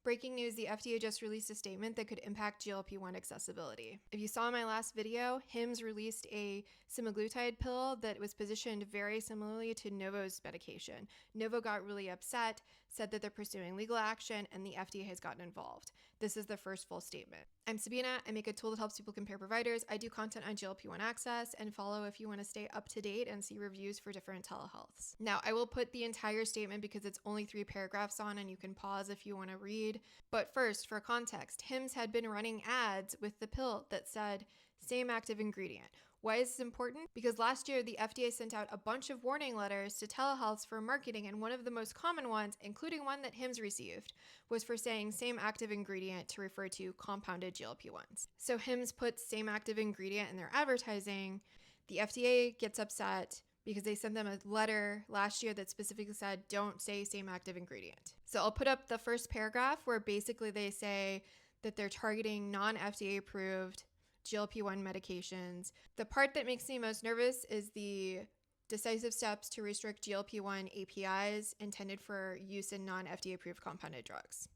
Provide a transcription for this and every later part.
Breaking news, the FDA just released a statement that could impact GLP-1 accessibility. If you saw my last video, Hims released a semaglutide pill that was positioned very similarly to Novo's medication. Novo got really upset, said that they're pursuing legal action, and the FDA has gotten involved. This is the first full statement. I'm Sabina. I make a tool that helps people compare providers. I do content on GLP-1 access, and follow if you want to stay up to date and see reviews for different telehealths. Now, I will put the entire statement because it's only 3 paragraphs on, and you can pause if you want to read. But first, for context, Hims had been running ads with the pill that said same active ingredient. Why is this important? Because last year, the FDA sent out a bunch of warning letters to telehealths for marketing, and one of the most common ones, including one that Hims received, was for saying same active ingredient to refer to compounded GLP-1s. So Hims puts same active ingredient in their advertising. The FDA gets upset because they sent them a letter last year that specifically said, don't say same active ingredient. So I'll put up the first paragraph where basically they say that they're targeting non-FDA approved GLP-1 medications. The part that makes me most nervous is the decisive steps to restrict GLP-1 APIs intended for use in non-FDA approved compounded drugs.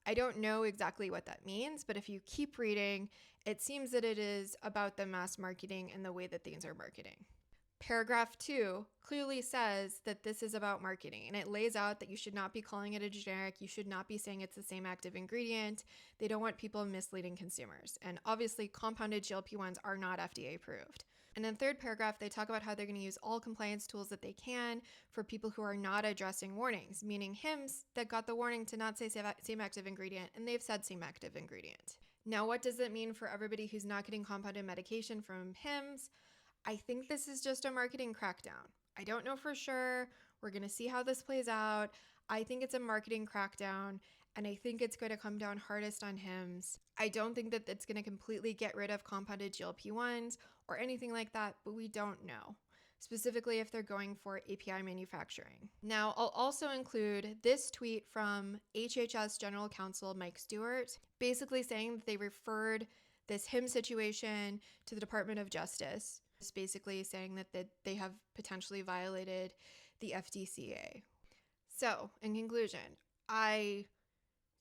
I don't know exactly what that means, but if you keep reading, it seems that it is about the mass marketing and the way that things are marketing. Paragraph 2 clearly says that this is about marketing, and it lays out that you should not be calling it a generic. You should not be saying it's the same active ingredient. They don't want people misleading consumers. And obviously, compounded GLP-1s are not FDA approved. And then third paragraph, they talk about how they're going to use all compliance tools that they can for people who are not addressing warnings, meaning Hims that got the warning to not say same active ingredient, and they've said same active ingredient. Now, what does it mean for everybody who's not getting compounded medication from Hims? I think this is just a marketing crackdown. I don't know for sure. We're going to see how this plays out. I think it's a marketing crackdown, and I think it's going to come down hardest on Hims. I don't think that it's going to completely get rid of compounded GLP-1s or anything like that, but we don't know, specifically if they're going for API manufacturing. Now, I'll also include this tweet from HHS General Counsel Mike Stewart, basically saying that they referred this Hims situation to the Department of Justice. It's basically saying that they have potentially violated the FDCA. So, in conclusion, I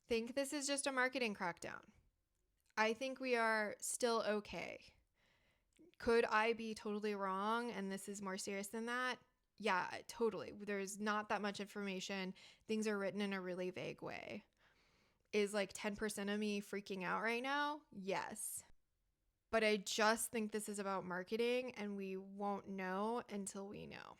think this is just a marketing crackdown. I think we are still okay. Could I be totally wrong and this is more serious than that? Yeah, totally. There's not that much information. Things are written in a really vague way. Is like 10% of me freaking out right now? Yes. But I just think this is about marketing, and we won't know until we know.